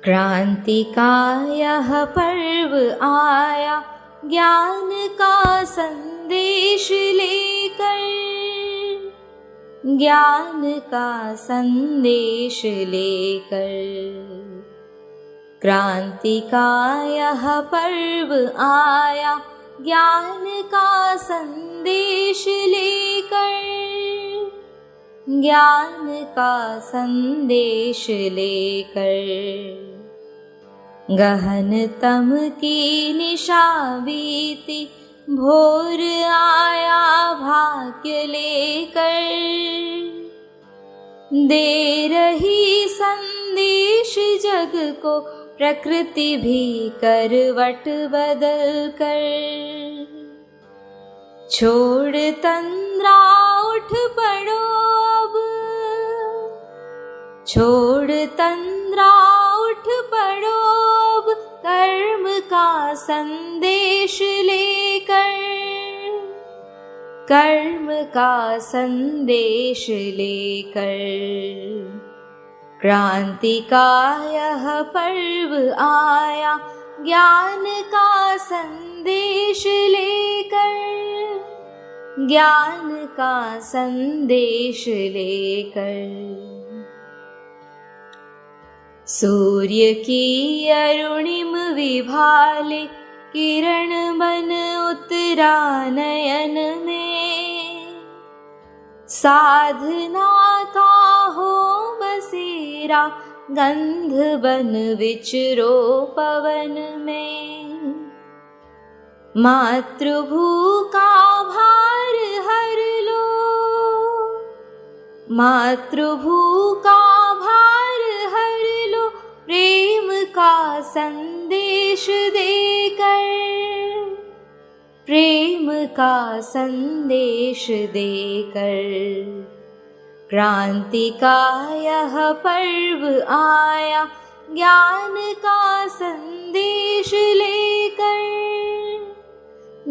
क्रांति का यह पर्व आया ज्ञान का संदेश लेकर, ज्ञान का संदेश लेकर। क्रांति का यह पर्व आया ज्ञान का संदेश लेकर, ज्ञान का संदेश लेकर। गहनतम की निशा बीती, भोर आया भाग्य लेकर, दे रही संदेश जग को प्रकृति भी करवट बदल कर। छोड़ तंद्रा उठ पड़ो अब, छोड़ तंद्रा उठ पड़ो अब, कर्म का संदेश लेकर, कर्म का संदेश लेकर। क्रांति का यह पर्व आया ज्ञान का संदेश लेकर, ज्ञान का संदेश लेकर। सूर्य की अरुणिम विभाले, किरण बन उतरा नयन में, साधना का हो बसेरा, गंध बन विचरो पवन में। मातृभू का भार हर लो, मातृभू का भार हर लो, प्रेम का संदेश देकर, प्रेम का संदेश देकर। क्रांति का यह पर्व आया ज्ञान का संदेश लेकर,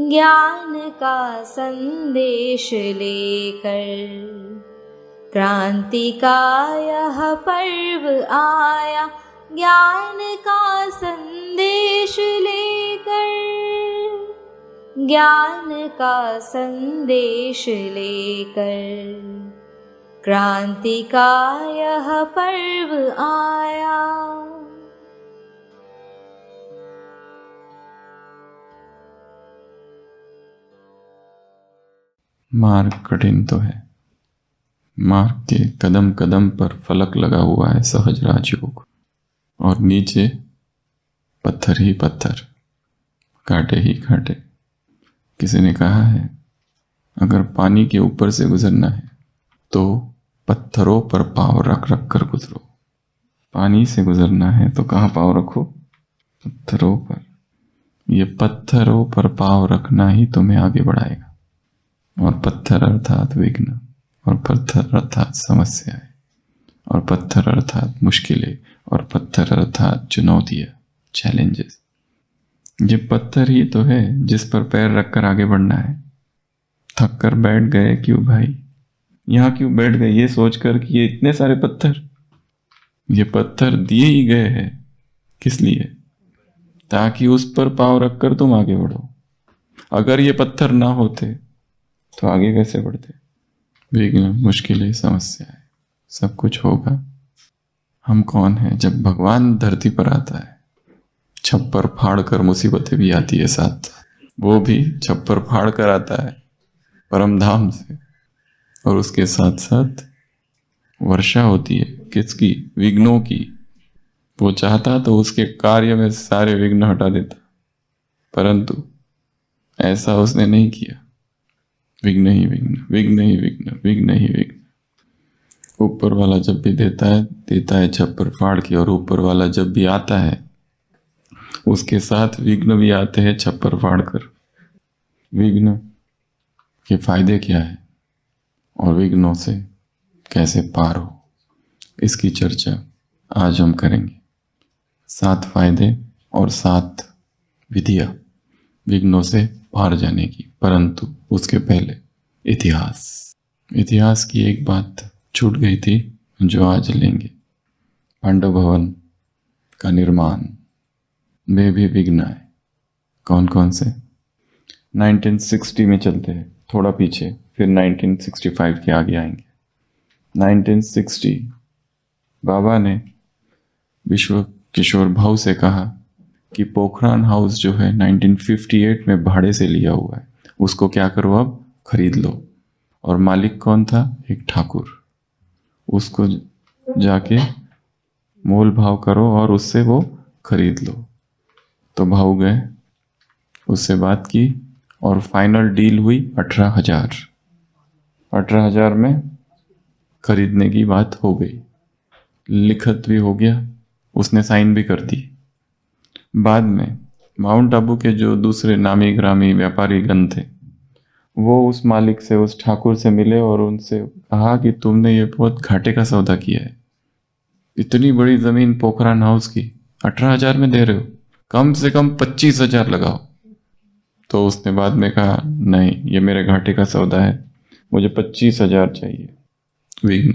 ज्ञान का संदेश लेकर। क्रांति का यह पर्व आया ज्ञान का संदेश लेकर, ज्ञान का संदेश लेकर। क्रांति का यह पर्व आया। मार्ग कठिन तो है, मार्ग के कदम कदम पर फलक लगा हुआ है सहज राजयोग, और नीचे पत्थर ही पत्थर, कांटे ही कांटे। किसी ने कहा है अगर पानी के ऊपर से गुजरना है तो पत्थरों पर पाँव रख रख कर गुजरो, पानी से गुजरना है तो कहाँ पाँव रखो? पत्थरों पर। ये पत्थरों पर पाँव रखना ही तुम्हें आगे बढ़ाएगा। और पत्थर अर्थात विघ्न, और पत्थर अर्थात समस्याएं, और पत्थर अर्थात मुश्किलें, और पत्थर अर्थात चुनौतियां, चैलेंजेस। ये पत्थर ही तो है जिस पर पैर रखकर आगे बढ़ना है। थक कर बैठ गए क्यों भाई? यहाँ क्यों बैठ गए ये सोचकर कि ये इतने सारे पत्थर, ये पत्थर दिए ही गए हैं किस लिए? ताकि उस पर पाँव रखकर तुम आगे बढ़ो। अगर ये पत्थर ना होते तो आगे कैसे बढ़ते? विघ्न, मुश्किलें, समस्याएं, सब कुछ होगा। हम कौन हैं जब भगवान धरती पर आता है? छप्पर फाड़ कर मुसीबतें भी आती है साथ, वो भी छप्पर फाड़ कर आता है परम धाम से, और उसके साथ साथ वर्षा होती है किसकी? विघ्नों की। वो चाहता तो उसके कार्य में सारे विघ्न हटा देता, परंतु ऐसा उसने नहीं किया। विघ्न ही विघ्न, विघ्न ही विघ्न, विघ्न ही विघ्न। ऊपर वाला जब भी देता है छप्पर फाड़ के, और ऊपर वाला जब भी आता है उसके साथ विघ्न भी आते हैं छप्पर फाड़ कर। विघ्न के फायदे क्या है और विघ्नों से कैसे पार हो, इसकी चर्चा आज हम करेंगे। 7 फायदे और 7 विधियां विघ्नों से पार जाने की। परंतु उसके पहले इतिहास की एक बात छूट गई थी जो आज लेंगे। पांडव भवन का निर्माण में भी विघ्न आए। कौन कौन से? 1960 में चलते हैं, थोड़ा पीछे, फिर 1965 के आगे आएंगे। 1960 बाबा ने विश्व किशोर भाऊ से कहा कि पोखरान हाउस जो है 1958 में भाड़े से लिया हुआ है, उसको क्या करो, अब खरीद लो। और मालिक कौन था? एक ठाकुर। उसको जाके मोल भाव करो और उससे वो खरीद लो। तो भाऊ गए, उससे बात की और फाइनल डील हुई 18,000। 18,000 में खरीदने की बात हो गई, लिखत भी हो गया, उसने साइन भी कर दी। बाद में माउंट आबू के जो दूसरे नामी ग्रामी व्यापारी गण थे, वो उस मालिक से, उस ठाकुर से मिले और उनसे कहा कि तुमने ये बहुत घाटे का सौदा किया है। इतनी बड़ी जमीन पोखरान हाउस की 18,000 में दे रहे हो, कम से कम 25,000 लगाओ। तो उसने बाद में कहा, नहीं, ये मेरे घाटे का सौदा है, मुझे 25,000 चाहिए। विघ्न।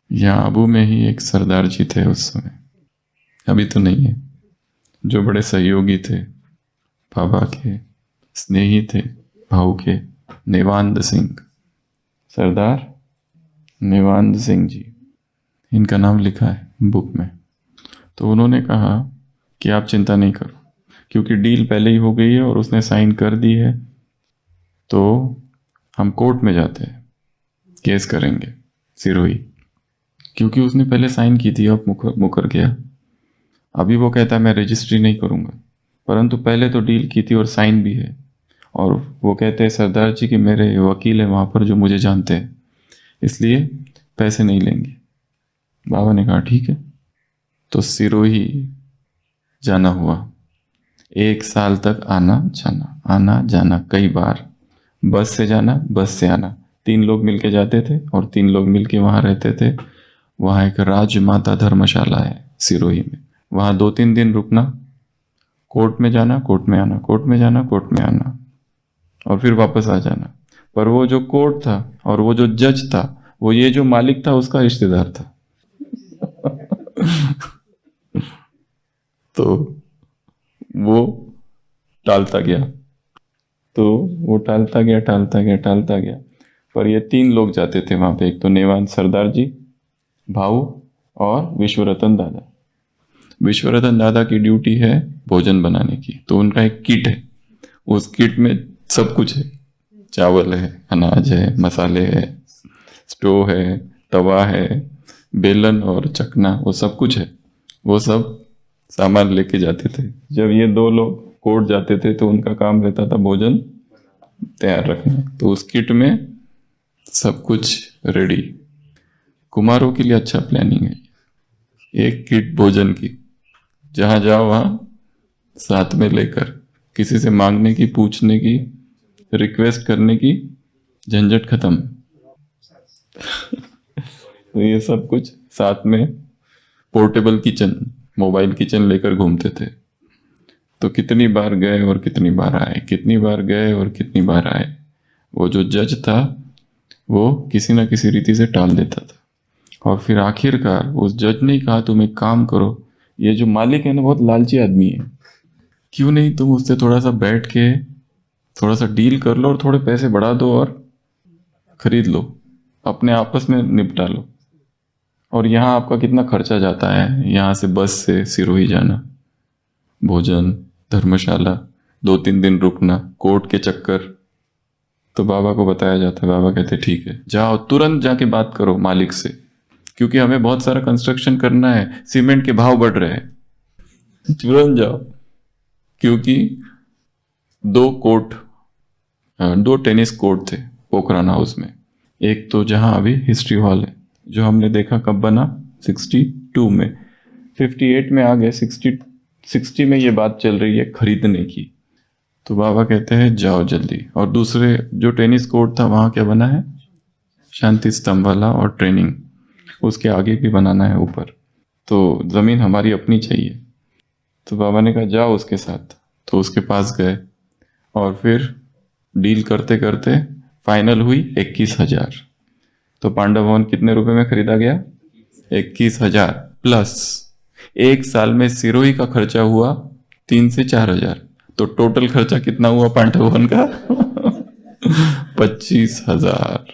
यहाँ आबू में ही एक सरदार जी थे उस समय, अभी तो नहीं है, जो बड़े सहयोगी थे, बाबा के स्नेही थे, भाऊ के, नेवांद सिंह, सरदार नेवांद सिंह जी, इनका नाम लिखा है बुक में। तो उन्होंने कहा कि आप चिंता नहीं करो, क्योंकि डील पहले ही हो गई है और उसने साइन कर दी है, तो हम कोर्ट में जाते हैं, केस करेंगे सिरोही, क्योंकि उसने पहले साइन की थी, अब मुकर गया। अभी वो कहता है मैं रजिस्ट्री नहीं करूँगा, परंतु पहले तो डील की थी और साइन भी है। और वो कहते हैं सरदार जी कि मेरे वकील हैं वहाँ पर जो मुझे जानते हैं, इसलिए पैसे नहीं लेंगे। बाबा ने कहा ठीक है। तो सिरोही जाना हुआ, 1 साल तक आना जाना कई बार, बस से जाना, बस से आना। 3 लोग मिलके जाते थे और 3 लोग मिलके वहाँ रहते थे। वहाँ एक राजमाता धर्मशाला है सिरोही में, वहाँ 2-3 दिन रुकना, कोर्ट में जाना, कोर्ट में आना, कोर्ट में जाना, कोर्ट में आना, और फिर वापस आ जाना। पर वो जो कोर्ट था और वो जो जज था, वो ये जो मालिक था उसका रिश्तेदार था। तो वो टालता गया, टालता गया। पर ये 3 लोग जाते थे वहां पे, एक तो नेवान सरदार जी, भाऊ और विश्वरतन दादा। विश्वरतन दादा की ड्यूटी है भोजन बनाने की, तो उनका एक किट है, उस किट में सब कुछ है, चावल है, अनाज है, मसाले है, स्टोव है, तवा है, बेलन और चकना, वो सब कुछ है। वो सब सामान लेके जाते थे। जब ये 2 लोग कोर्ट जाते थे तो उनका काम रहता था भोजन तैयार रखना, तो उस किट में सब कुछ रेडी। कुमारों के लिए अच्छा प्लानिंग है, एक किट भोजन की, जहां जाओ वहां साथ में लेकर, किसी से मांगने की, पूछने की, रिक्वेस्ट करने की झंझट खत्म। तो ये सब कुछ साथ में, पोर्टेबल किचन, मोबाइल किचन लेकर घूमते थे। तो कितनी बार गए और कितनी बार आए, कितनी बार गए और कितनी बार आए। वो जो जज था वो किसी ना किसी रीति से टाल देता था, और फिर आखिरकार उस जज ने कहा तुम एक काम करो, ये जो मालिक है ना बहुत लालची आदमी है, क्यों नहीं तुम उससे थोड़ा सा बैठ के थोड़ा सा डील कर लो और थोड़े पैसे बढ़ा दो और खरीद लो, अपने आपस में निपटा लो। और यहाँ आपका कितना खर्चा जाता है, यहाँ से बस से सिरोही जाना, भोजन, धर्मशाला, 2-3 दिन रुकना, कोर्ट के चक्कर। तो बाबा को बताया जाता है, बाबा कहते ठीक है, जाओ तुरंत जाके बात करो मालिक से, क्योंकि हमें बहुत सारा कंस्ट्रक्शन करना है, सीमेंट के भाव बढ़ रहे हैं, तुरंत जाओ। क्योंकि 2 टेनिस कोर्ट थे पोखरान हाउस में। एक तो जहां अभी हिस्ट्री हॉल है, जो हमने देखा कब बना, 62 में, 58 में आ गए, 60 में ये बात चल रही है खरीदने की। तो बाबा कहते हैं जाओ जल्दी। और दूसरे जो टेनिस कोर्ट था वहां क्या बना है, शांति स्तंभ वाला, और ट्रेनिंग उसके आगे भी बनाना है ऊपर। तो जमीन हमारी अपनी चाहिए। तो बाबा ने कहा जाओ उसके साथ। तो उसके पास गए और फिर डील करते करते फाइनल हुई 21,000। तो पांडव भवन कितने रुपए में खरीदा गया, 21,000 प्लस एक साल में सिरोही का खर्चा हुआ 3 से 4 हजार। तो टोटल खर्चा कितना हुआ पांडव भवन का? 25,000।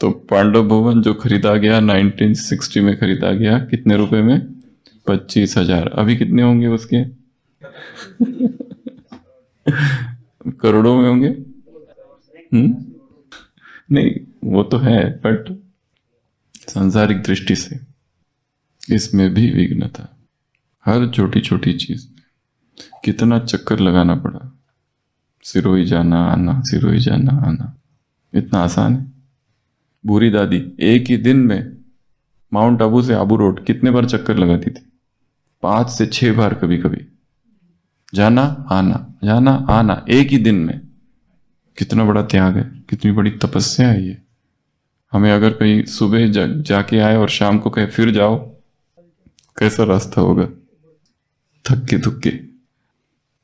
तो पांडव भवन जो खरीदा गया 1960 में खरीदा गया, कितने रुपए में? 25,000। अभी कितने होंगे उसके? करोड़ों में होंगे। नहीं, वो तो है, बट सांसारिक दृष्टि से इसमें भी विघ्न था। हर छोटी छोटी चीज कितना चक्कर लगाना पड़ा, सिरोही जाना आना, सिरोही जाना आना। इतना आसान है? बूढ़ी दादी एक ही दिन में माउंट आबू से आबू रोड कितने बार चक्कर लगाती थी? 5 से 6 बार कभी कभी, जाना आना जाना आना एक ही दिन में। कितना बड़ा त्याग है, कितनी बड़ी तपस्या है ये। हमें अगर कहीं सुबह जाके आए और शाम को कहे फिर जाओ, कैसा रास्ता होगा? थक्के थुक्के।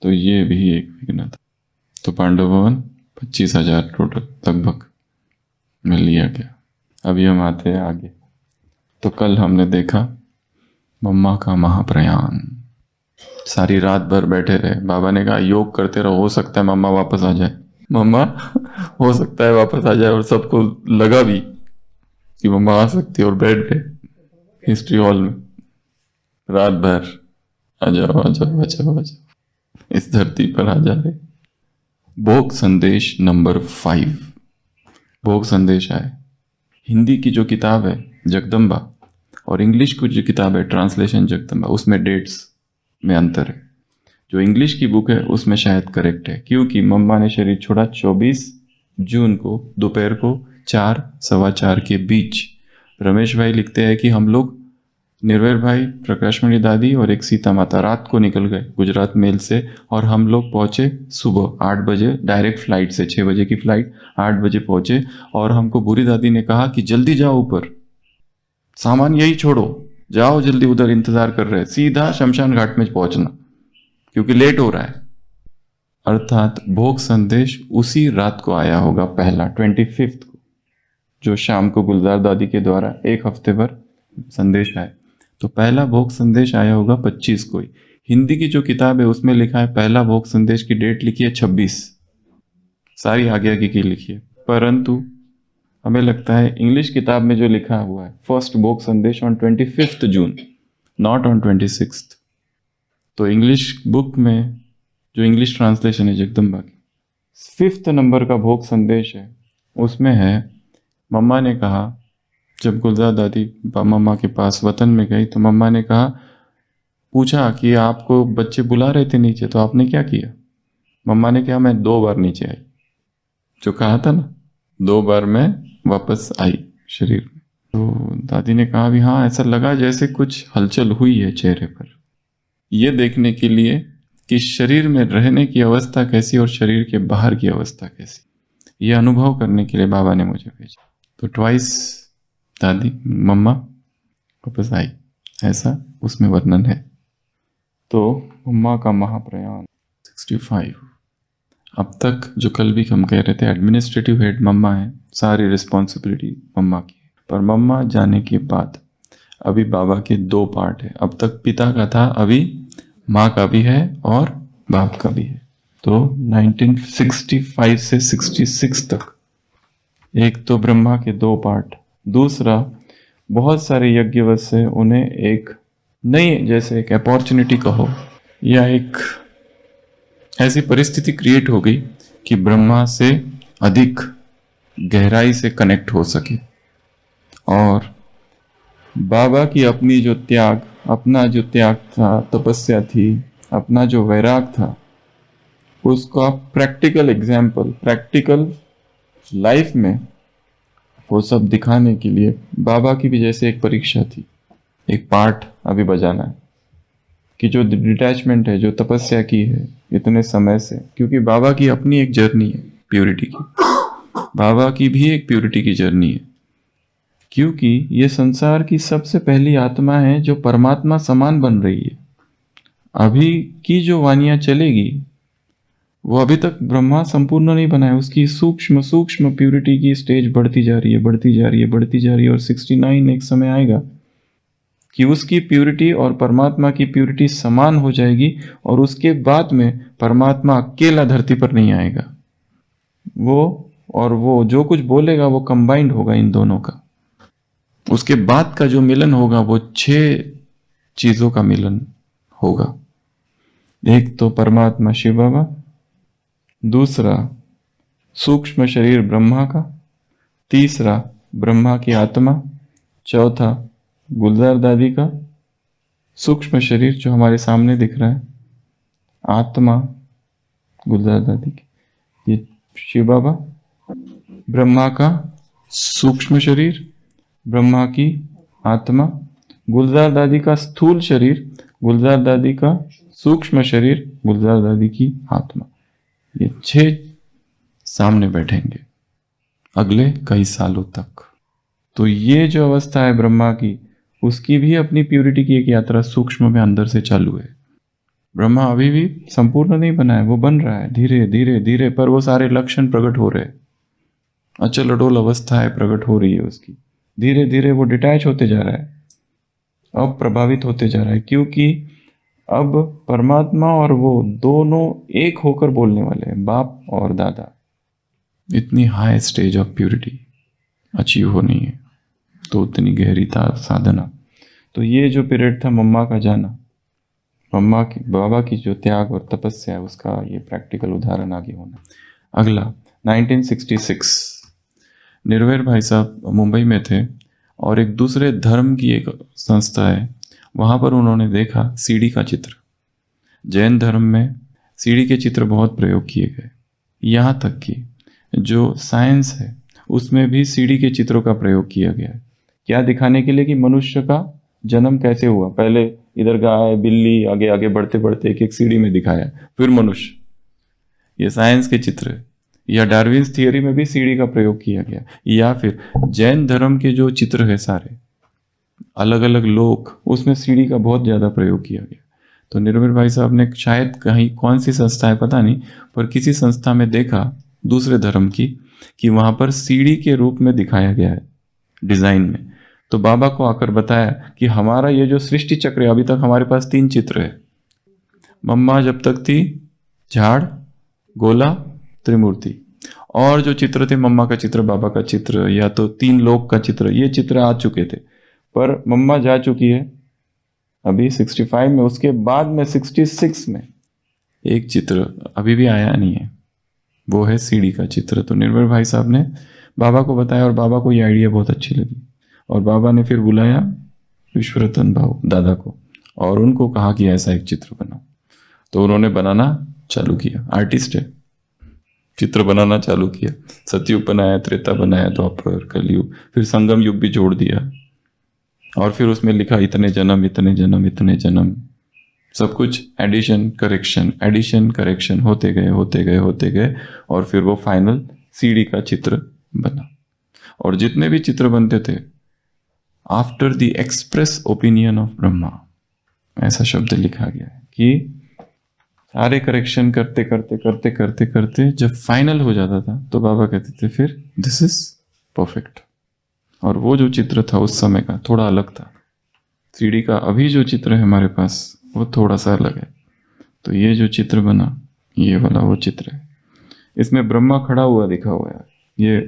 तो ये भी एक विघ्न था। तो पांडव भवन 25,000 टोटल लगभग में लिया गया। अभी हम आते हैं आगे। तो कल हमने देखा मम्मा का महाप्रयाण। सारी रात भर बैठे रहे। बाबा ने कहा योग करते रहो, हो सकता है मम्मा वापस आ जाए। मम्मा हो सकता है वापस आ जाए, और सबको लगा भी कि मम्मा आ सकती है, और बैठ गए हिस्ट्री हॉल में रात भर। आ जाओ आ जाओ आ जाओ आ जाओ, इस धरती पर आ जा रहे। भोग संदेश नंबर 5। भोग संदेश आए। हिंदी की जो किताब है जगदम्बा, और इंग्लिश की जो किताब है ट्रांसलेशन जगदम्बा, उसमें डेट्स में अंतर है। जो इंग्लिश की बुक है उसमें शायद करेक्ट है, क्योंकि मम्मा ने शरीर छोड़ा 24 जून को दोपहर को 4 सवा 4 के बीच। रमेश भाई लिखते हैं कि हम लोग, निर्वैर भाई, प्रकाशमणि दादी और एक सीता माता रात को निकल गए गुजरात मेल से, और हम लोग पहुंचे सुबह 8 बजे डायरेक्ट फ्लाइट से। 6 बजे की फ्लाइट, 8 बजे पहुंचे। और हमको बूढ़ी दादी ने कहा कि जल्दी जाओ ऊपर, सामान यही छोड़ो, जाओ जल्दी, उधर इंतजार कर रहे हैं, सीधा शमशान घाट में पहुंचना क्योंकि लेट हो रहा है। अर्थात भोग संदेश उसी रात को आया होगा, पहला 25 को, जो शाम को गुलजार दादी के द्वारा 1 हफ्ते भर संदेश आए। तो पहला भोग संदेश आया होगा 25 को ही। हिंदी की जो किताब है उसमें लिखा है पहला भोग संदेश की डेट लिखी है 26, सारी आगे आगे की लिखी है। परंतु हमें लगता है इंग्लिश किताब में जो लिखा हुआ है फर्स्ट भोग संदेश ऑन 25 जून, नॉट ऑन 26। तो इंग्लिश बुक में जो इंग्लिश ट्रांसलेशन है जगदम्बा की, 5th नंबर का भोग संदेश है, उसमें है मम्मा ने कहा, जब गुलजार दादी मम्मा के पास वतन में गई तो मम्मा ने कहा, पूछा कि आपको बच्चे बुला रहे थे नीचे तो आपने क्या किया? मम्मा ने कहा मैं 2 बार नीचे आई। जो कहा था ना, 2 बार मैं वापस आई शरीर में। तो दादी ने कहा भी हाँ, ऐसा लगा जैसे कुछ हलचल हुई है चेहरे पर। यह देखने के लिए कि शरीर में रहने की अवस्था कैसी और शरीर के बाहर की अवस्था कैसी, यह अनुभव करने के लिए बाबा ने मुझे भेजा। तो ट्वाइस दादी मम्मा वापस आई, ऐसा उसमें वर्णन है। तो मम्मा का महाप्रयाण 65। अब तक जो कल भी हम कह रहे थे एडमिनिस्ट्रेटिव हेड मम्मा है, सारी रिस्पॉन्सिबिलिटी मम्मा की। पर मम्मा जाने के बाद अभी बाबा के 2 पार्ट है। अब तक पिता का था, अभी माँ का भी है और बाप का भी है। तो 1965 से 66 तक एक तो ब्रह्मा के 2 पार्ट, दूसरा बहुत सारे यज्ञवत से उन्हें एक नई, जैसे एक अपॉर्चुनिटी कहो या एक ऐसी परिस्थिति क्रिएट हो गई कि ब्रह्मा से अधिक गहराई से कनेक्ट हो सके। और बाबा की अपनी जो त्याग, अपना जो त्याग था, तपस्या थी, अपना जो वैराग था, उसका प्रैक्टिकल एग्जाम्पल, प्रैक्टिकल लाइफ में वो सब दिखाने के लिए बाबा की भी जैसे एक परीक्षा थी, एक पार्ट अभी बजाना है कि जो डिटैचमेंट है, जो तपस्या की है इतने समय से, क्योंकि बाबा की अपनी एक जर्नी है प्योरिटी की, बाबा की भी एक प्योरिटी की जर्नी है, क्योंकि ये संसार की सबसे पहली आत्मा है जो परमात्मा समान बन रही है। अभी की जो वानियां चलेगी वो अभी तक ब्रह्मा संपूर्ण नहीं बना है, उसकी सूक्ष्म सूक्ष्म प्योरिटी की स्टेज बढ़ती जा रही है, बढ़ती जा रही है, बढ़ती जा रही है। और 69 एक समय आएगा कि उसकी प्यूरिटी और परमात्मा की प्यूरिटी समान हो जाएगी और उसके बाद में परमात्मा अकेला धरती पर नहीं आएगा। वो जो कुछ बोलेगा वो कंबाइंड होगा इन दोनों का। उसके बाद का जो मिलन होगा वो 6 चीजों का मिलन होगा। एक तो परमात्मा शिव बाबा, दूसरा सूक्ष्म शरीर ब्रह्मा का, तीसरा ब्रह्मा की आत्मा, चौथा गुलजार दादी का सूक्ष्म शरीर जो हमारे सामने दिख रहा है, आत्मा गुलजार दादी की, ये शिव बाबा, ब्रह्मा का सूक्ष्म शरीर, ब्रह्मा की आत्मा, गुलजार दादी का स्थूल शरीर, गुलजार दादी का सूक्ष्म शरीर, गुलजार दादी की आत्मा। ये 6 सामने बैठेंगे अगले कई सालों तक। तो ये जो अवस्था है ब्रह्मा की, उसकी भी अपनी प्यूरिटी की एक यात्रा सूक्ष्म में अंदर से चालू है। ब्रह्मा अभी भी संपूर्ण नहीं बना है, वो बन रहा है धीरे धीरे धीरे, पर वो सारे लक्षण प्रकट हो रहे हैं। अचल अडोल अवस्था है प्रकट हो रही है उसकी। धीरे धीरे वो डिटैच होते जा रहा है, अब प्रभावित होते जा रहा है, क्योंकि अब परमात्मा और वो दोनों एक होकर बोलने वाले हैं, बाप और दादा। इतनी high stage of purity achieve होनी है तो उतनी गहरीता साधना। तो ये जो पीरियड था मम्मा का जाना, मम्मा की बाबा की जो त्याग और तपस्या है, उसका ये प्रैक्टिकल उदाहरण आगे होना। अगला 1966 निर्वैर भाई साहब मुंबई में थे और एक दूसरे धर्म की एक संस्था है, वहाँ पर उन्होंने देखा सीढ़ी का चित्र। जैन धर्म में सीढ़ी के चित्र बहुत प्रयोग किए गए, यहाँ तक कि जो साइंस है उसमें भी सीढ़ी के चित्रों का प्रयोग किया गया है। क्या दिखाने के लिए कि मनुष्य का जन्म कैसे हुआ, पहले इधर गाय बिल्ली, आगे आगे बढ़ते बढ़ते एक एक सीढ़ी में दिखाया, फिर मनुष्य। ये साइंस के चित्र है। या डार्विन्स थियरी में भी सीढ़ी का प्रयोग किया गया, या फिर जैन धर्म के जो चित्र है सारे अलग अलग लोक, उसमें सीढ़ी का बहुत ज्यादा प्रयोग किया गया। तो निर्भर भाई साहब ने शायद कहीं कौन सी संस्था है पता नहीं, पर किसी संस्था में देखा दूसरे धर्म की कि वहां पर सीढ़ी के रूप में दिखाया गया है डिजाइन में। तो बाबा को आकर बताया कि हमारा ये जो सृष्टि चक्र है, अभी तक हमारे पास 3 चित्र है। मम्मा जब तक थी झाड़, गोला, त्रिमूर्ति, और जो चित्र थे मम्मा का चित्र, बाबा का चित्र, या तो 3 लोक का चित्र, ये चित्र आ चुके थे। पर मम्मा जा चुकी है अभी 65 में, उसके बाद में 66 में एक चित्र अभी भी आया नहीं है, वो है सीढ़ी का चित्र। तो निर्भर भाई साहब ने बाबा को बताया और बाबा को ये आइडिया बहुत अच्छी लगी और बाबा ने फिर बुलाया विश्वरतन भाव दादा को और उनको कहा कि ऐसा एक चित्र बनाओ। तो उन्होंने बनाना चालू किया, आर्टिस्ट है, चित्र बनाना चालू किया। सतयुग बनाया, त्रेता बनाया, द्वापर, कलयुग, फिर संगम युग भी जोड़ दिया और फिर उसमें लिखा इतने जन्म इतने जन्म इतने जन्म, सब कुछ एडिशन करेक्शन होते गए और फिर वो फाइनल सीढ़ी का चित्र बना। और जितने भी चित्र बनते थे, after the express opinion of Brahma, ऐसा शब्द लिखा गया है कि सारे करेक्शन करते जब फाइनल हो जाता था तो बाबा कहते थे फिर दिस इज परफेक्ट। और वो जो चित्र था उस समय का थोड़ा अलग था। सीढ़ी का अभी जो चित्र है हमारे पास वो थोड़ा सा अलग है। तो ये जो चित्र बना, ये वाला वो चित्र है। इसमें ब्रह्मा खड़ा हुआ दिखा हुआ है, ये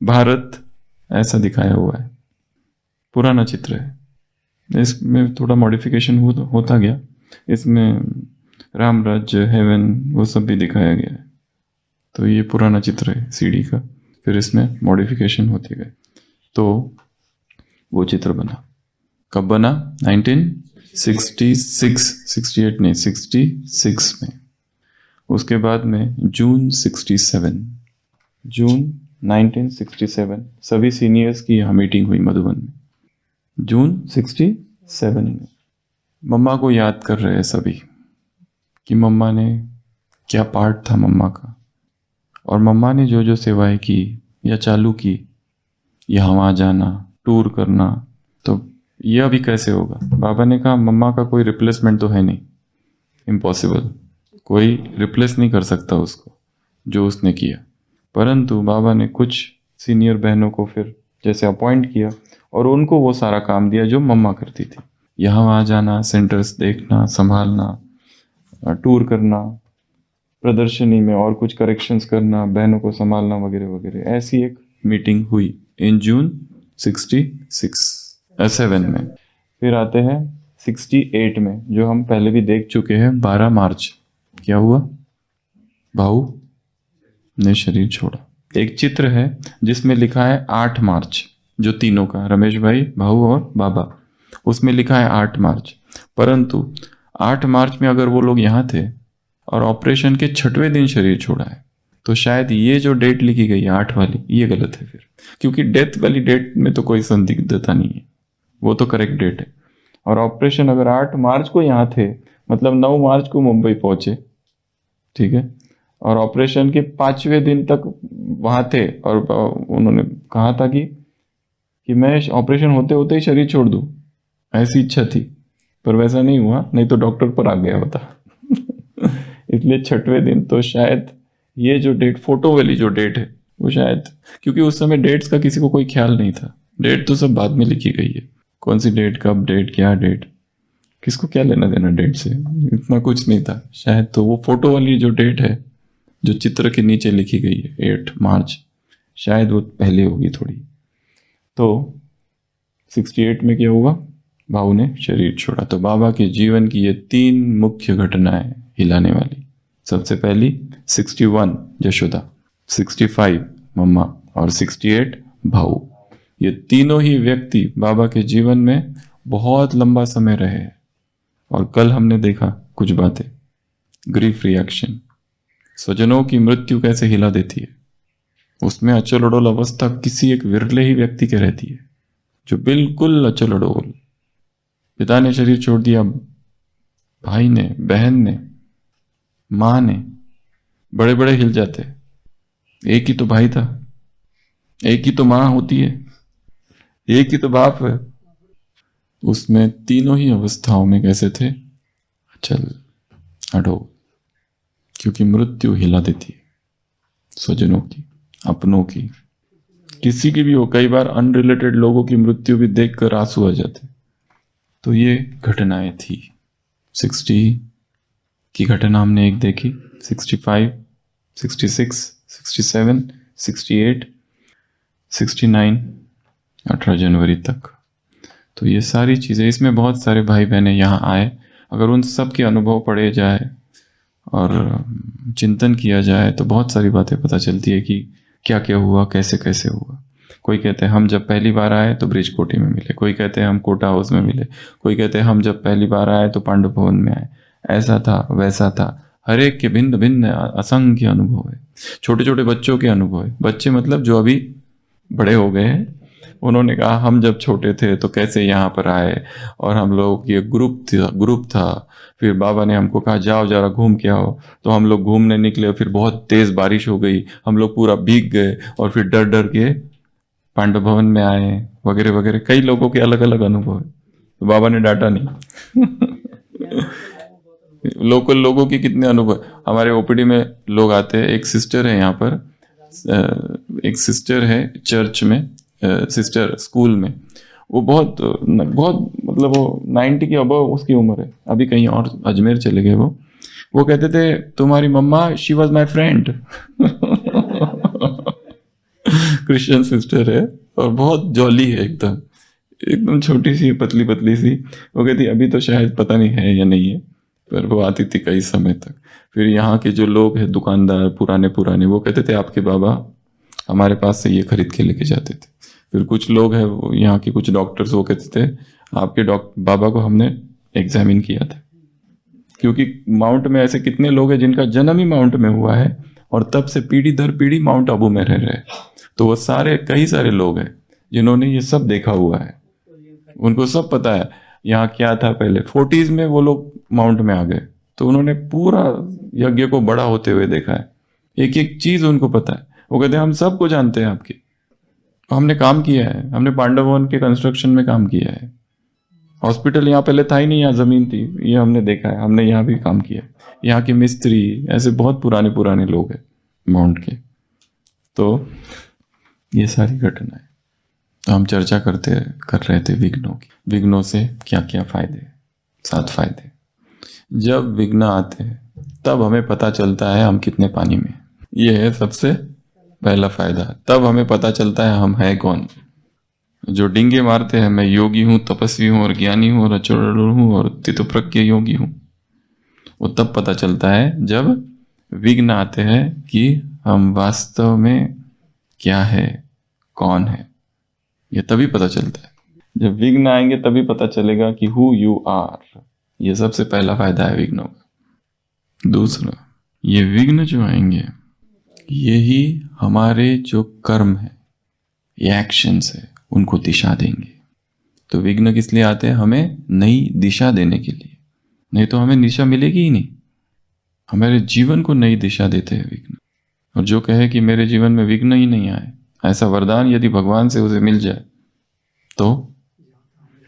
भारत ऐसा दिखाया हुआ है, पुराना चित्र है। इसमें थोड़ा मॉडिफिकेशन होता गया, इसमें राम राज्य, हेवन, वो सब भी दिखाया गया है। तो ये पुराना चित्र है सीढ़ी का, फिर इसमें मॉडिफिकेशन होते गए तो वो चित्र बना। कब बना? 1966 नहीं, 66 में। उसके बाद में जून 1967 सभी सीनियर्स की यहाँ मीटिंग हुई मधुबन में, जून 67 में। मम्मा को याद कर रहे हैं सभी कि मम्मा ने क्या पार्ट था मम्मा का, और मम्मा ने जो जो सेवाएं की या चालू की, यहाँ वहाँ जाना, टूर करना, तो यह अभी कैसे होगा? बाबा ने कहा मम्मा का कोई रिप्लेसमेंट तो है नहीं, इम्पॉसिबल, कोई रिप्लेस नहीं कर सकता उसको जो उसने किया। परंतु बाबा ने कुछ सीनियर बहनों को फिर जैसे अपॉइंट किया और उनको वो सारा काम दिया जो मम्मा करती थी, यहाँ वहाँ जाना, सेंटर्स देखना, संभालना, टूर करना, प्रदर्शनी में और कुछ करेक्शंस करना, बहनों को संभालना वगैरह वगैरह। ऐसी एक मीटिंग हुई इन जून 67 में। फिर आते हैं 68 में, जो हम पहले भी देख चुके हैं, 12 मार्च क्या हुआ? भाऊ ने शरीर छोड़ा। एक चित्र है जिसमें लिखा है 8 मार्च, जो तीनों का, रमेश भाई, भाऊ और बाबा, उसमें लिखा है 8 मार्च। परंतु 8 मार्च में अगर वो लोग यहाँ थे और ऑपरेशन के 6वें दिन शरीर छोड़ा है, तो शायद ये जो डेट लिखी गई है 8 वाली, ये गलत है फिर, क्योंकि डेथ वाली डेट में तो कोई संदिग्धता नहीं है, वो तो करेक्ट डेट है। और ऑपरेशन अगर 8 मार्च को यहाँ थे, मतलब 9 मार्च को मुंबई पहुंचे, ठीक है, और ऑपरेशन के 5वें दिन तक वहां थे, और उन्होंने कहा था कि मैं ऑपरेशन होते होते ही शरीर छोड़ दूं, ऐसी इच्छा थी, पर वैसा नहीं हुआ, नहीं तो डॉक्टर पर आ गया होता। इसलिए 6वें दिन, तो शायद ये जो डेट, फोटो वाली जो डेट है, वो शायद, क्योंकि उस समय डेट्स का किसी को कोई ख्याल नहीं था, डेट तो सब बाद में लिखी गई है, कौन सी डेट, कब डेट, क्या डेट, किसको क्या लेना देना डेट से, इतना कुछ नहीं था। शायद तो वो फोटो वाली जो डेट है, जो चित्र के नीचे लिखी गई है 8 मार्च, शायद वो पहले होगी थोड़ी। तो 68 में क्या हुआ? भाऊ ने शरीर छोड़ा। तो बाबा के जीवन की ये 3 मुख्य घटनाएं हिलाने वाली। सबसे पहली 61 यशोदा, 65 मम्मा और 68 भाऊ। ये तीनों ही व्यक्ति बाबा के जीवन में बहुत लंबा समय रहे हैं। और कल हमने देखा कुछ बातें, ग्रीफ रिएक्शन, स्वजनों की मृत्यु कैसे हिला देती है, उसमें अचल अडोल अवस्था किसी एक विरले ही व्यक्ति के रहती है, जो बिल्कुल अचल अडोल। पिता ने शरीर छोड़ दिया, भाई ने, बहन ने, मां ने, बड़े बड़े हिल जाते। एक ही तो भाई था, एक ही तो मां होती है, एक ही तो बाप है। उसमें तीनों ही अवस्थाओं में कैसे थे? अचल अडोल, क्योंकि मृत्यु हिला देती है स्वजनों की, अपनों की, किसी की भी हो। कई बार अनरिलेटेड लोगों की मृत्यु भी देखकर आंसू आ जाते। तो ये घटनाएं थी। 60 की घटना हमने एक देखी, 65, 66, 67, 68, 69, 18 जनवरी तक। तो ये सारी चीज़ें, इसमें बहुत सारे भाई बहनें यहाँ आए। अगर उन सब के अनुभव पढ़े जाए और चिंतन किया जाए तो बहुत सारी बातें पता चलती है कि क्या क्या हुआ, कैसे कैसे हुआ। कोई कहते हैं हम जब पहली बार आए तो ब्रिज कोठी में मिले, कोई कहते हैं हम कोटा हाउस में मिले, कोई कहते हैं हम जब पहली बार आए तो पांडव भवन में आए, ऐसा था वैसा था। हर एक के भिन्न भिन्न असंख्य अनुभव है। छोटे छोटे बच्चों के अनुभव है, बच्चे मतलब जो अभी बड़े हो गए हैं, उन्होंने कहा हम जब छोटे थे तो कैसे यहाँ पर आए, और हम लोग ये ग्रुप था, फिर बाबा ने हमको कहा जाओ जरा घूम के आओ, तो हम लोग घूमने निकले, फिर बहुत तेज बारिश हो गई, हम लोग पूरा भीग गए, और फिर डर डर के पांडव भवन में आए, वगैरह वगैरह। कई लोगों के अलग अलग अनुभव है, तो बाबा ने डांटा नहीं। लोकल लोगों के कितने अनुभव। हमारे ओपीडी में लोग आते हैं, एक सिस्टर है यहाँ पर, एक सिस्टर है चर्च में, सिस्टर स्कूल में, वो बहुत बहुत मतलब वो 90 की अबव उसकी उम्र है, अभी कहीं और अजमेर चले गए वो कहते थे तुम्हारी mama she was my friend. Christian sister है और बहुत जॉली है, एकदम छोटी सी पतली पतली सी। वो कहती अभी तो शायद पता नहीं है या नहीं है, पर वो आती थी कई समय तक। फिर यहाँ के जो लोग हैं दुकानदार पुराने, वो कहते थे आपके बाबा हमारे पास से ये खरीद के लेके जाते थे। फिर कुछ लोग हैं यहाँ के कुछ डॉक्टर्स, वो कहते थे आपके बाबा को हमने एग्जामिन किया था, क्योंकि माउंट में ऐसे कितने लोग हैं जिनका जन्म ही माउंट में हुआ है और तब से पीढ़ी दर पीढ़ी माउंट आबू में रह रहे। तो वो कई सारे लोग हैं जिन्होंने ये सब देखा हुआ है, उनको सब पता है यहाँ क्या था पहले। 40s में वो लोग माउंट में आ गए, तो उन्होंने पूरा यज्ञ को बड़ा होते हुए देखा है, एक एक चीज उनको पता है। वो कहते हैं हम सबको जानते हैं आपकी, हमने काम किया है, हमने पांडव भवन के कंस्ट्रक्शन में काम किया है, हॉस्पिटल यहाँ पहले था ही नहीं, यहाँ जमीन थी, ये हमने देखा है, हमने यहाँ भी काम किया है, यहाँ के मिस्त्री, ऐसे बहुत पुराने लोग हैं माउंट के। तो ये सारी घटनाएं तो हम चर्चा कर रहे थे विघ्नों की। विघ्नों से क्या क्या फायदे, 7 फायदे। जब विघ्न आते हैं तब हमें पता चलता है हम कितने पानी में। ये है सबसे पहला फायदा। तब हमें पता चलता है हम है कौन। जो डिंगे मारते हैं मैं योगी हूँ, तपस्वी हूँ और ज्ञानी हूँ और अचोड़ हूँ और स्थितप्रज्ञ योगी हूँ, वो तब पता चलता है जब विघ्न आते हैं कि हम वास्तव में क्या है, कौन है। ये तभी पता चलता है। जब विघ्न आएंगे तभी पता चलेगा कि हु यू आर। ये सबसे पहला फायदा है विघ्नों का। दूसरा, ये विघ्न जो आएंगे यही हमारे जो कर्म है, ये एक्शंस है, उनको दिशा देंगे। तो विघ्न किस लिए आते हैं? हमें नई दिशा देने के लिए। नहीं तो हमें दिशा मिलेगी ही नहीं। हमारे जीवन को नई दिशा देते हैं विघ्न। और जो कहे कि मेरे जीवन में विघ्न ही नहीं आए, ऐसा वरदान यदि भगवान से उसे मिल जाए तो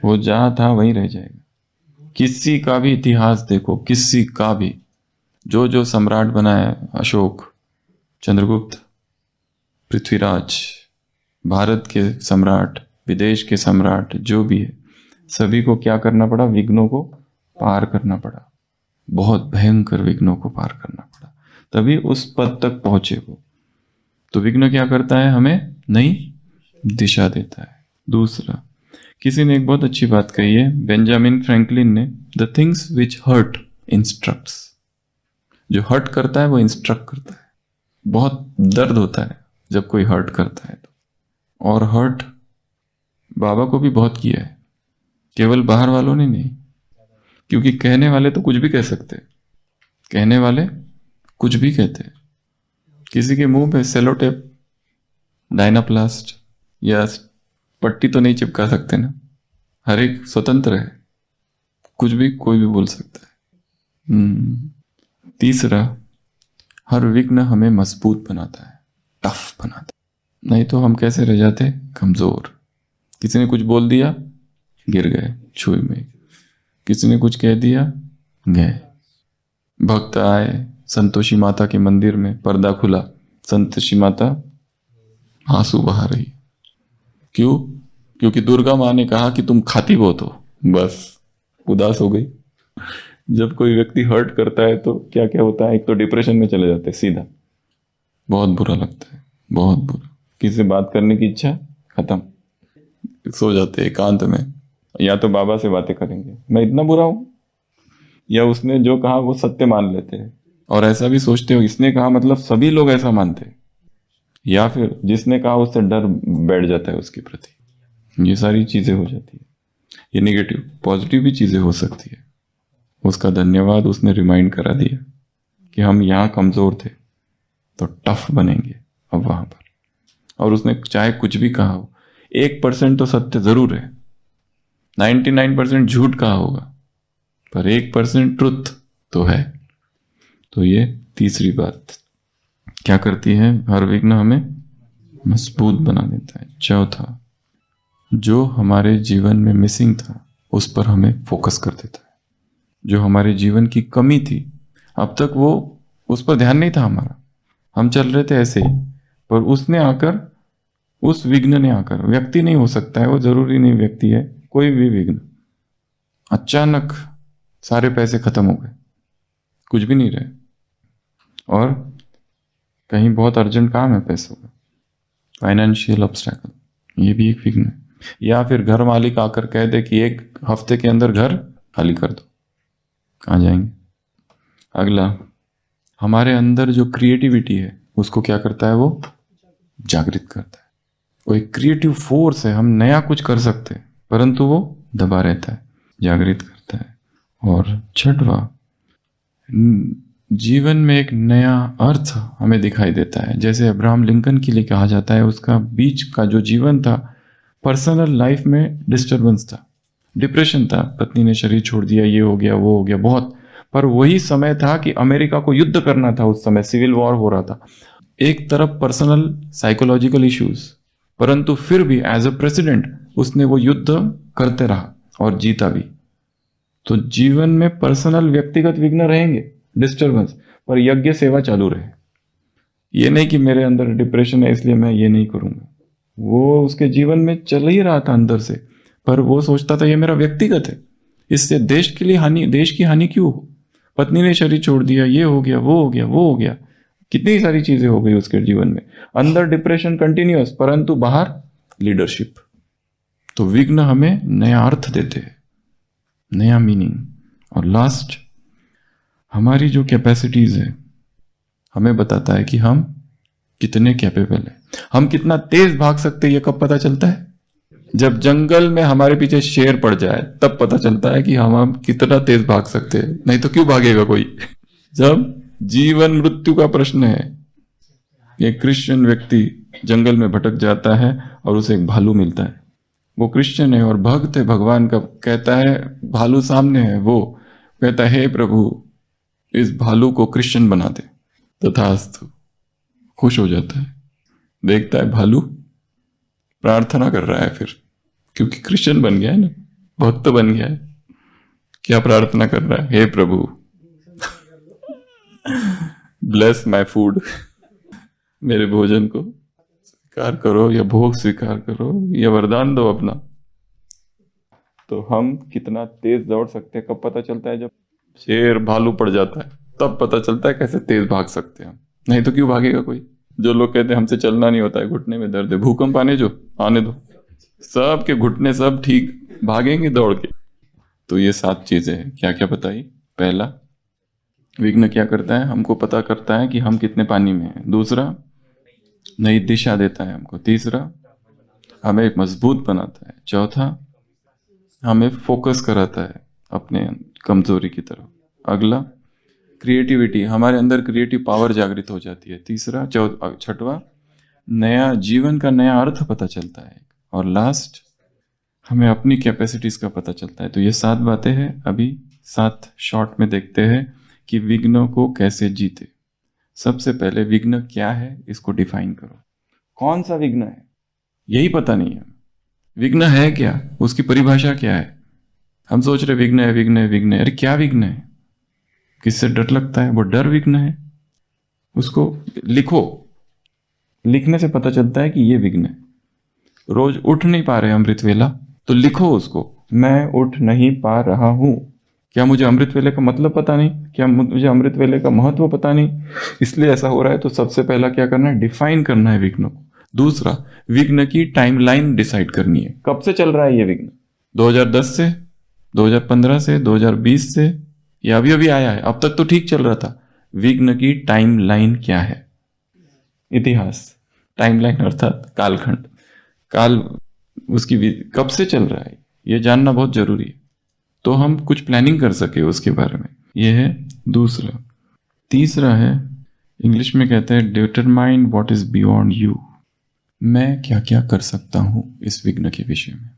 वो जहां था वहीं रह जाएगा। किसी का भी इतिहास देखो, किसी का भी, जो जो सम्राट बना है, अशोक, चंद्रगुप्त, पृथ्वीराज, भारत के सम्राट, विदेश के सम्राट, जो भी है, सभी को क्या करना पड़ा? विघ्नों को पार करना पड़ा। बहुत भयंकर विघ्नों को पार करना पड़ा, तभी उस पद तक पहुंचे वो। तो विघ्न क्या करता है? हमें नई दिशा देता है। दूसरा, किसी ने एक बहुत अच्छी बात कही है, बेंजामिन फ्रैंकलिन ने, the things which hurt instructs. जो हर्ट करता है वो इंस्ट्रक्ट करता है। बहुत दर्द होता है जब कोई हर्ट करता है तो। और हर्ट बाबा को भी बहुत किया है, केवल बाहर वालों ने नहीं। क्योंकि कहने वाले तो कुछ भी कह सकते हैं, कहने वाले कुछ भी कहते हैं। किसी के मुंह पे सेलो टेप, डायनाप्लास्ट या पट्टी तो नहीं चिपका सकते ना। हर एक स्वतंत्र है, कुछ भी कोई भी बोल सकता है। तीसरा, हर विघ्न हमें मजबूत बनाता है, टफ बनाता है। नहीं तो हम कैसे रह जाते? कमजोर। किसी ने कुछ बोल दिया, गिर गए छुई में। किसी ने कुछ कह दिया, गए। भक्त आए संतोषी माता के मंदिर में, पर्दा खुला, संतोषी माता आंसू बहा रही। क्यों? क्योंकि दुर्गा माँ ने कहा कि तुम खाती बहुत हो। बस उदास हो गई। जब कोई व्यक्ति हर्ट करता है तो क्या क्या होता है? एक तो डिप्रेशन में चले जाते हैं सीधा, बहुत बुरा लगता है, बहुत बुरा। किसी से बात करने की इच्छा खत्म, सो जाते एकांत में। या तो बाबा से बातें करेंगे, मैं इतना बुरा हूं, या उसने जो कहा वो सत्य मान लेते हैं और ऐसा भी सोचते हो इसने कहा मतलब सभी लोग ऐसा मानते हैं, या फिर जिसने कहा उससे डर बैठ जाता है उसके प्रति। ये सारी चीजें हो जाती है। ये नेगेटिव। पॉजिटिव भी चीजें हो सकती है। उसका धन्यवाद, उसने रिमाइंड करा दिया कि हम यहाँ कमजोर थे तो टफ बनेंगे अब वहां पर। और उसने चाहे कुछ भी कहा हो, 1% तो सत्य जरूर है, 99% झूठ कहा होगा, पर 1% ट्रुथ तो है। तो ये तीसरी बात क्या करती है? हर विघ्न हमें मजबूत बना देता है। चौथा, जो हमारे जीवन में मिसिंग था उस पर हमें फोकस कर देता है। जो हमारे जीवन की कमी थी, अब तक वो उस पर ध्यान नहीं था हमारा, हम चल रहे थे ऐसे ही, पर उसने आकर, उस विघ्न ने आकर, व्यक्ति नहीं हो सकता है वो, जरूरी नहीं व्यक्ति है, कोई भी विघ्न, अचानक सारे पैसे खत्म हो गए, कुछ भी नहीं रहे, और कहीं बहुत अर्जेंट काम है पैसों का, फाइनेंशियल ऑब्स्टेकल, ये भी एक विघ्न है। या फिर घर मालिक आकर कह दे कि 1 हफ्ते के अंदर घर खाली कर दो, कहाँ जाएंगे? अगला, हमारे अंदर जो क्रिएटिविटी है उसको क्या करता है? वो जागृत करता है। वो एक क्रिएटिव फोर्स है, हम नया कुछ कर सकते हैं, परंतु वो दबा रहता है, जागृत करता है। और छठवां, जीवन में एक नया अर्थ हमें दिखाई देता है। जैसे अब्राहम लिंकन के लिए कहा जाता है, उसका बीच का जो जीवन था, पर्सनल लाइफ में डिस्टर्बेंस था, डिप्रेशन था, पत्नी ने शरीर छोड़ दिया, ये हो गया, वो हो गया, बहुत। पर वही समय था कि अमेरिका को युद्ध करना था, उस समय सिविल वॉर हो रहा था। एक तरफ पर्सनल साइकोलॉजिकल इश्यूज, परंतु फिर भी एज अ प्रेसिडेंट उसने वो युद्ध करते रहा और जीता भी। तो जीवन में पर्सनल व्यक्तिगत विघ्न रहेंगे, डिस्टर्बेंस, पर यज्ञ सेवा चालू रहे। ये नहीं कि मेरे अंदर डिप्रेशन है इसलिए मैं ये नहीं करूंगा, वो उसके जीवन में चल ही रहा था अंदर से, पर वो सोचता था ये मेरा व्यक्तिगत है, इससे देश के लिए हानि, देश की हानि क्यों हो। पत्नी ने शरीर छोड़ दिया, ये हो गया, वो हो गया, वो हो गया, कितनी सारी चीजें हो गई उसके जीवन में। अंदर डिप्रेशन कंटिन्यूअस, परंतु बाहर लीडरशिप। तो विघ्न हमें नया अर्थ देते हैं, नया मीनिंग। और लास्ट, हमारी जो कैपेसिटीज है हमें बताता है कि हम कितने कैपेबल हैं। हम कितना तेज भाग सकते हैं ये कब पता चलता है? जब जंगल में हमारे पीछे शेर पड़ जाए तब पता चलता है कि हम कितना तेज भाग सकते हैं, नहीं तो क्यों भागेगा कोई। जब जीवन मृत्यु का प्रश्न है, एक क्रिश्चियन व्यक्ति जंगल में भटक जाता है और उसे एक भालू मिलता है। वो क्रिश्चियन है और भक्त है भगवान का, कहता है भालू सामने है, वो कहता है हे प्रभु इस भालू को क्रिश्चियन बना दे। तथास्तु, खुश हो जाता है, देखता है भालू प्रार्थना कर रहा है फिर, क्योंकि क्रिश्चियन बन गया है ना, भक्त बन गया है। क्या प्रार्थना कर रहा है? हे प्रभु ब्लेस माय फूड, मेरे भोजन को स्वीकार करो या भोग स्वीकार करो या वरदान दो अपना। तो हम कितना तेज दौड़ सकते हैं कब पता चलता है? जब शेर भालू पड़ जाता है तब पता चलता है कैसे तेज भाग सकते हैं हम, नहीं तो क्यों भागेगा कोई। जो लोग कहते हैं हमसे चलना नहीं होता है, घुटने में दर्द है, भूकंप आने दो, सब के घुटने सब ठीक, भागेंगे दौड़ के। तो ये 7 चीजें हैं, क्या क्या बताई? पहला, विघ्न क्या करता है? हमको पता करता है कि हम कितने पानी में हैं। दूसरा, नई दिशा देता है हमको। तीसरा, हमें एक मजबूत बनाता है। चौथा, हमें फोकस कराता है अपने कमजोरी की तरफ। अगला, क्रिएटिविटी, हमारे अंदर क्रिएटिव पावर जागृत हो जाती है। तीसरा, छठवां, नया जीवन का नया अर्थ पता चलता है। और लास्ट, हमें अपनी कैपेसिटीज का पता चलता है। तो ये 7 बातें हैं। अभी 7 शॉर्ट में देखते हैं कि विघ्नों को कैसे जीते। सबसे पहले, विघ्न क्या है इसको डिफाइन करो। कौन सा विघ्न है यही पता नहीं है। विघ्न है क्या, उसकी परिभाषा क्या है? हम सोच रहे विघ्न है, विघ्न है, विघ्न है। अरे क्या विघ्न है? किससे डर लगता है? वो डर विघ्न है। उसको लिखो, लिखने से पता चलता है कि ये विघ्न है। रोज उठ नहीं पा रहे अमृत वेला, तो लिखो उसको, मैं उठ नहीं पा रहा हूं। क्या मुझे अमृत वेले का मतलब पता नहीं? क्या मुझे अमृत वेले का महत्व पता नहीं? इसलिए ऐसा हो रहा है। तो सबसे पहला क्या करना है? डिफाइन करना है विघ्न को। दूसरा, विघ्न की टाइमलाइन डिसाइड करनी है। कब से चल रहा है ये विघ्न? 2010 से, 2015 से, 2020 से, या अभी अभी आया है? अब तक तो ठीक चल रहा था। विघ्न की टाइमलाइन क्या है? इतिहास, टाइमलाइन अर्थात कालखंड, काल उसकी कब से चल रहा है ये जानना बहुत जरूरी है, तो हम कुछ प्लानिंग कर सके उसके बारे में। यह है दूसरा। तीसरा है, इंग्लिश में कहते हैं determine what is beyond you. मैं क्या क्या कर सकता हूं इस विघ्न के विषय में।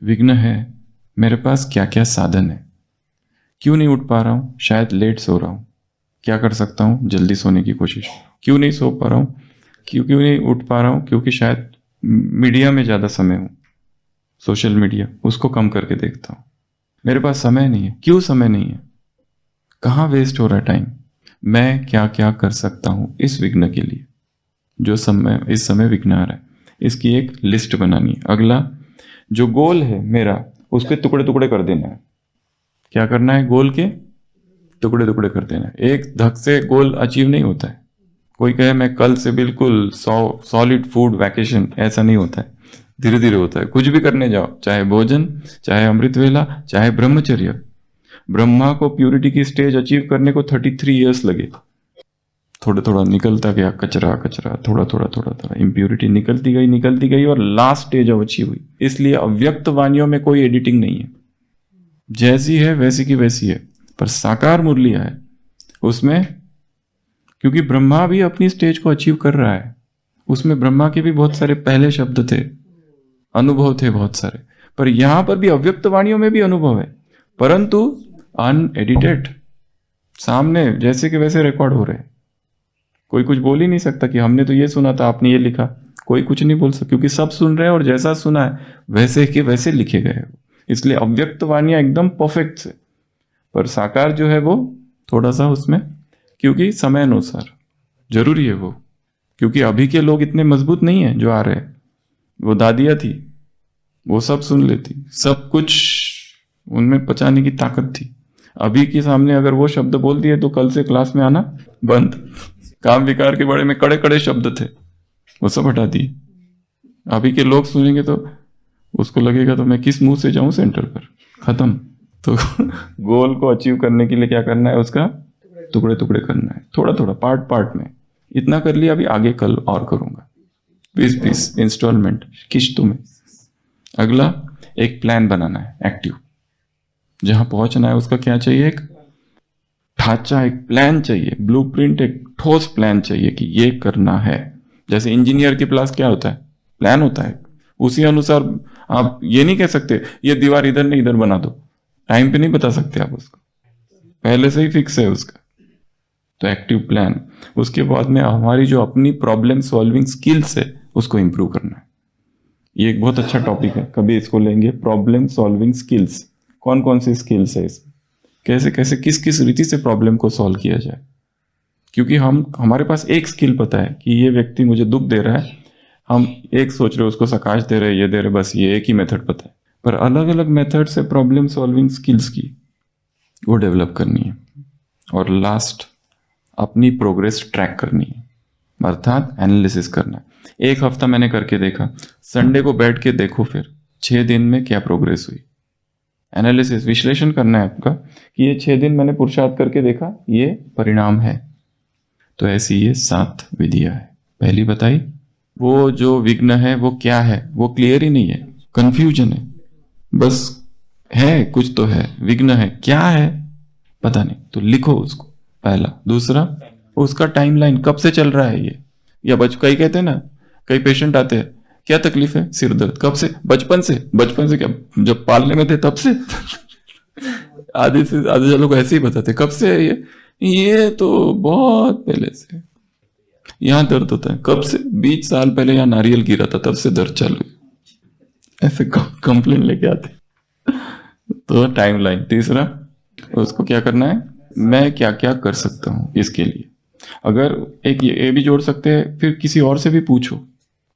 विघ्न है, मेरे पास क्या क्या साधन है, क्यों नहीं उठ पा रहा हूं, शायद लेट सो रहा हूं, क्या कर सकता हूं? जल्दी सोने की कोशिश। क्यों नहीं सो पा रहा हूं, क्यों नहीं उठ पा रहा हूं? क्योंकि शायद मीडिया में ज्यादा समय हूं, सोशल मीडिया, उसको कम करके देखता हूं। मेरे पास समय नहीं है, क्यों समय नहीं है, कहां वेस्ट हो रहा है टाइम। मैं क्या क्या कर सकता हूं इस विघ्न के लिए, जो समय इस समय विघ्न आ रहा है, इसकी एक लिस्ट बनानी है। अगला, जो गोल है मेरा, उसके टुकड़े टुकड़े कर देना है। क्या करना है? गोल के टुकड़े टुकड़े कर देना है। एक धक से गोल अचीव नहीं होता है। कोई कहे मैं कल से बिल्कुल सॉलिड फूड वैकेशन, ऐसा नहीं होता है, धीरे धीरे होता है। कुछ भी करने जाओ, चाहे भोजन, चाहे अमृत वेला, चाहे ब्रह्मचर्य। ब्रह्मा को प्यूरिटी की स्टेज अचीव करने को 33 ईयर्स लगे। थोड़ा थोड़ा निकलता गया कचरा कचरा, थोड़ा थोड़ा थोड़ा थोड़ा इम्प्यूरिटी निकलती गई और लास्ट स्टेज अचीव हुई। इसलिए अव्यक्त वाणियों में कोई एडिटिंग नहीं है, जैसी है वैसी की वैसी है। पर साकार मुरलिया है उसमें, क्योंकि ब्रह्मा भी अपनी स्टेज को अचीव कर रहा है। उसमें ब्रह्मा के भी बहुत सारे पहले शब्द थे, अनुभव थे बहुत सारे, पर यहां पर भी अव्यक्त वाणियों में भी अनुभव है, परंतु अनएडिटेड, सामने जैसे कि वैसे रिकॉर्ड हो रहे हैं। कोई कुछ बोल ही नहीं सकता कि हमने तो ये सुना था, आपने ये लिखा। कोई कुछ नहीं बोल सकता, क्योंकि सब सुन रहे हैं और जैसा सुना है वैसे के वैसे लिखे गए। इसलिए अव्यक्त वाणियां एकदम परफेक्ट है, पर साकार जो है वो थोड़ा सा उसमें, क्योंकि समय अनुसार जरूरी है वो, क्योंकि अभी के लोग इतने मजबूत नहीं है जो आ रहे हैं। वो दादियाँ थी, वो सब सुन लेती, सब कुछ उनमें पचाने की ताकत थी। अभी के सामने अगर वो शब्द बोल दिए तो कल से क्लास में आना बंद। काम विकार के बारे में कड़े कड़े शब्द थे, वो सब हटा दिए। अभी के लोग सुनेंगे तो उसको लगेगा तो मैं किस मुंह से जाऊं सेंटर पर, खत्म। तो गोल को अचीव करने के लिए क्या करना है, उसका टुकड़े टुकड़े करना है, थोड़ा थोड़ा पार्ट पार्ट में। इतना कर लिया, अभी आगे कल और करूंगा, 20-20 इंस्टॉलमेंट, किश्तों में। अगला एक प्लान बनाना है एक्टिव, जहां पहुंचना है उसका क्या चाहिए, एक ढांचा, एक प्लान चाहिए, ब्लूप्रिंट, एक ठोस प्लान चाहिए कि ये करना है। जैसे इंजीनियर के पास क्या होता है, प्लान होता है, उसी अनुसार। आप ये नहीं कह सकते ये दीवार इधर नहीं इधर बना दो, टाइम पे नहीं बता सकते आप उसको, पहले से ही फिक्स है उसका। तो एक्टिव प्लान। उसके बाद में हमारी जो अपनी प्रॉब्लम सॉल्विंग स्किल्स है उसको इंप्रूव करना है। ये एक बहुत अच्छा टॉपिक है, कभी इसको लेंगे, प्रॉब्लम सॉल्विंग स्किल्स। कौन कौन सी स्किल्स है इसमें, कैसे कैसे किस किस रीति से प्रॉब्लम को सॉल्व किया जाए। क्योंकि हमारे पास एक स्किल पता है कि ये व्यक्ति मुझे दुख दे रहा है, हम एक सोच रहे उसको सकाश दे रहे, ये दे रहे, बस ये एक ही मेथड पता है। पर अलग अलग मेथड से प्रॉब्लम सॉल्विंग स्किल्स की वो डेवलप करनी है। और लास्ट, अपनी प्रोग्रेस ट्रैक करनी है, अर्थात एनालिसिस करना है। एक हफ्ता मैंने करके देखा, संडे को बैठ के देखो फिर 6 दिन में क्या प्रोग्रेस हुई। एनालिसिस, विश्लेषण करना है आपका कि ये 6 दिन मैंने पुरुषार्थ करके देखा, ये परिणाम है। तो ऐसी ये 7 विधियां है। पहली बताई, वो जो विघ्न है वो क्या है, वो क्लियर ही नहीं है, कंफ्यूजन है, बस है कुछ तो है, विघ्न है, क्या है पता नहीं, तो लिखो उसको, पहला। दूसरा, उसका टाइमलाइन कब से चल रहा है ये, या कई कहते हैं ना, कई पेशेंट आते हैं, क्या तकलीफ है, सिर दर्द, कब से, बचपन से। बचपन से क्या, जब पालने में थे तब से। आधे से आधे लोग ऐसे ही बताते, कब से है ये तो बहुत पहले से। यहां दर्द होता है कब से, 20 साल पहले यहाँ नारियल गिरा था तब से दर्द चालू है, ऐसे कंप्लेंट लेके आते। तो टाइमलाइन। तीसरा, उसको क्या करना है, मैं क्या क्या कर सकता हूं इसके लिए। अगर एक ये भी जोड़ सकते हैं, फिर किसी और से भी पूछो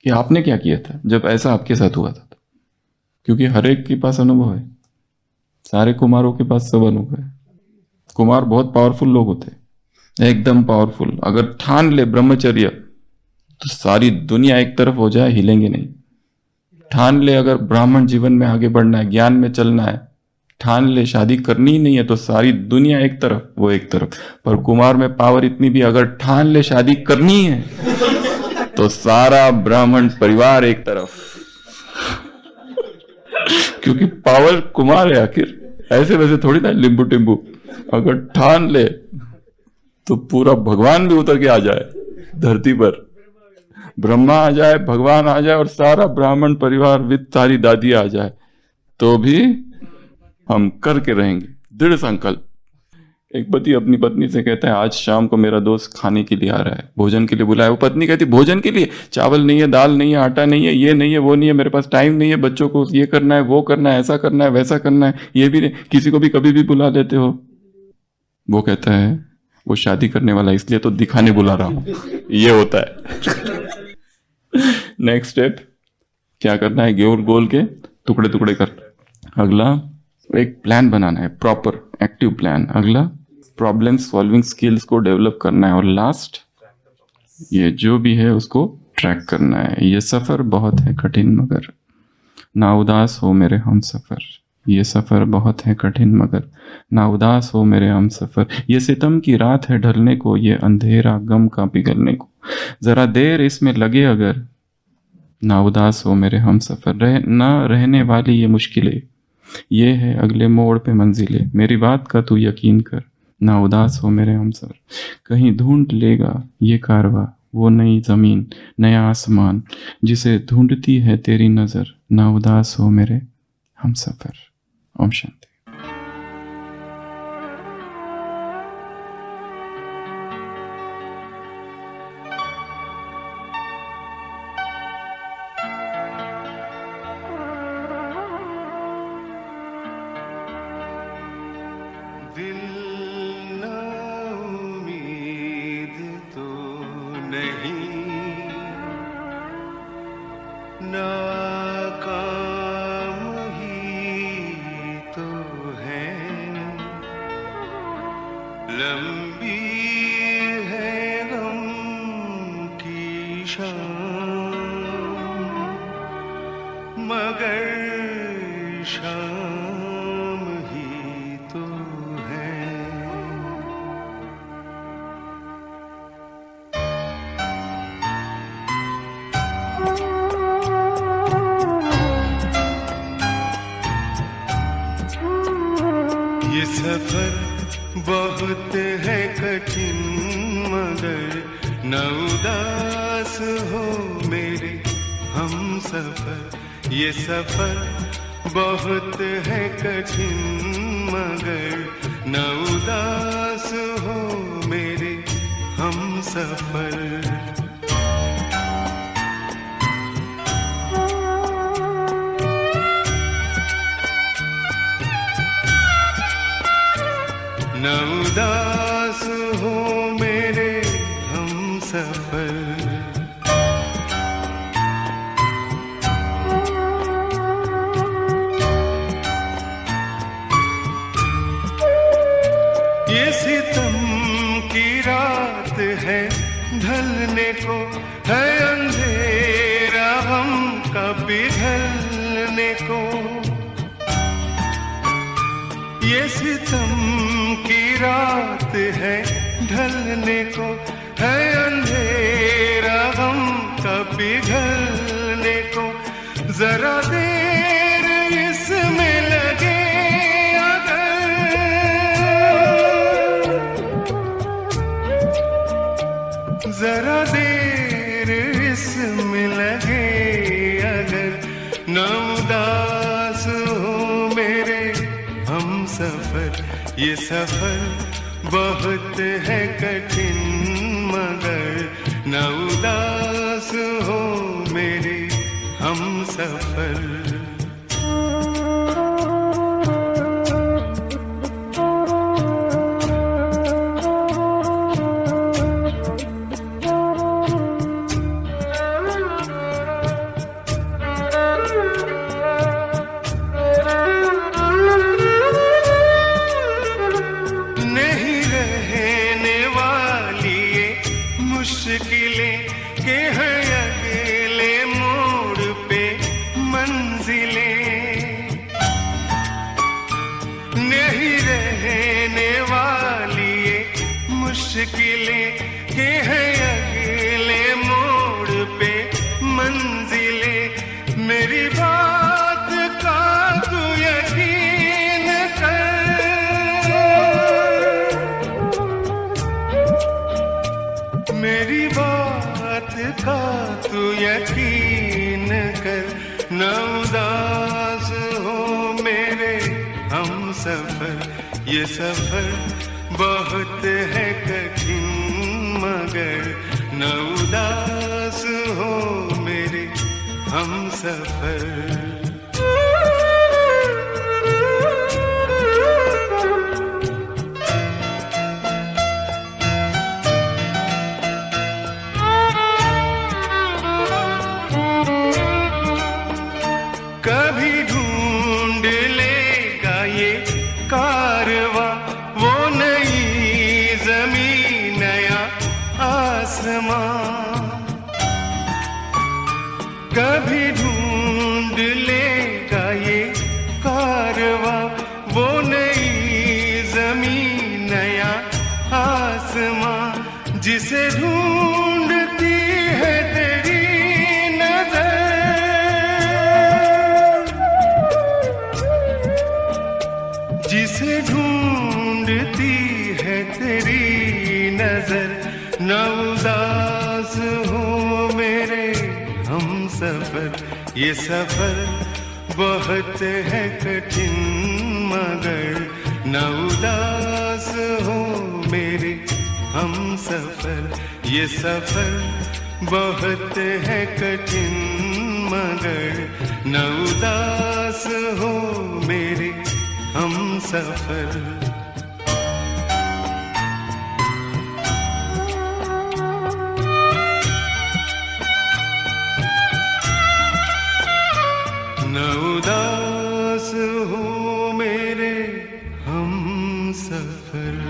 कि आपने क्या किया था जब ऐसा आपके साथ हुआ था। क्योंकि हर एक के पास अनुभव है, सारे कुमारों के पास सब अनुभव है। कुमार बहुत पावरफुल लोग होते हैं, एकदम पावरफुल। अगर ठान ले ब्रह्मचर्य तो सारी दुनिया एक तरफ हो जाए, हिलेंगे नहीं। ठान ले अगर ब्राह्मण जीवन में आगे बढ़ना है, ज्ञान में चलना है, ठान ले शादी करनी ही नहीं है तो सारी दुनिया एक तरफ, वो एक तरफ। पर कुमार में पावर इतनी भी, अगर ठान ले शादी करनी है तो सारा ब्राह्मण परिवार एक तरफ। क्योंकि पावर कुमार है आखिर, ऐसे वैसे थोड़ी ना लिंबू टिम्बू। अगर ठान ले तो पूरा भगवान भी उतर के आ जाए धरती पर, ब्रह्मा आ जाए, भगवान आ जाए और सारा ब्राह्मण परिवार विद सारी दादी आ जाए, तो भी हम करके रहेंगे, दृढ़ संकल्प। एक पति अपनी पत्नी से कहता है, आज शाम को मेरा दोस्त खाने के लिए आ रहा है, भोजन के लिए बुलाया। वो पत्नी कहती, भोजन के लिए? चावल नहीं है, दाल नहीं है, आटा नहीं है, ये नहीं है, वो नहीं है, मेरे पास टाइम नहीं है, बच्चों को ये करना है, वो करना है, ऐसा करना है, वैसा करना है, ये भी नहीं, किसी को भी कभी भी बुला देते हो। वो कहता है, वो शादी करने वाला इसलिए तो दिखाने बुला रहा हूं। ये होता है। नेक्स्ट स्टेप क्या करना है, गोल गोल के टुकड़े टुकड़े कर। अगला, एक प्लान बनाना है, प्रॉपर एक्टिव प्लान। अगला, प्रॉब्लम सॉल्विंग स्किल्स को डेवलप करना है। और लास्ट, ये जो भी है उसको ट्रैक करना है। ये सफर बहुत है कठिन मगर ना उदास हो मेरे हम सफर। ये सफर बहुत है कठिन मगर ना उदास हो मेरे हम सफर। ये सितम की रात है ढलने को, ये अंधेरा गम का पिघलने को, जरा देर इसमें लगे अगर ना उदास हो मेरे हम सफर। ना रहने वाली ये मुश्किलें, ये है अगले मोड़ पे मंजिलें। मेरी बात का तू यकीन कर, ना उदास हो मेरे हम सफर। कहीं ढूंढ लेगा ये कारवां वो नई जमीन नया आसमान, जिसे ढूंढती है तेरी नजर। ना उदास हो मेरे हम सफर। ओम शांति। दिल ना उम्मीद तो नहीं, ना लंबी है गम की शाम, मगर शाम ही तो है। ये सफर बहुत है कठिन, मगर न उदास हो मेरे हम सफर। ये सफर बहुत है कठिन, मगर न उदास हो मेरे हम सफर। न उदास हो मेरे हम सफर। ये सितम की रात है ढलने को, है अंधेरा हम का पिघलने को। ये सितम की रात है ढलने को, है अंधेरा गम का पिघलने को। जरा देर इसमें लगे अगर, जरा देर इसमें लगे अगर, न उदास हो मेरे हम सफर। ये सफर बहुत है कठिन, मगर न उदास हो मेरे हम सफर। मुश्किलें के हैं अगले मोड़ पे मंजिलें, नहीं रहने वाली ये मुश्किलें के हैं अगले मोड़ पे मंजिलें। मेरी बात का तू यकीन कर, मेरी बात का तू यकीन कर। न उदास हो मेरे हम सफर। ये सफर बहुत है कठिन, मगर न उदास हो मेरे हम सफर। कभी ढूंढ लेगा ये कारवां वो नई ज़मीन नया आसमां। कभी ढूंढ लेगा ये कारवां वो नई ज़मीन नया आसमां। जिसे ढूंढती है तेरी नजर, जिसे ढूंढती है तेरी नजर। न उदास हो मेरे हम सफर। ये सफर बहुत है कठिन, मगर न उदास हो मेरे हम सफर। ये सफर बहुत है कठिन, मगर न उदास हो मेरे हम सफर। न उदास हो मेरे हम सफर।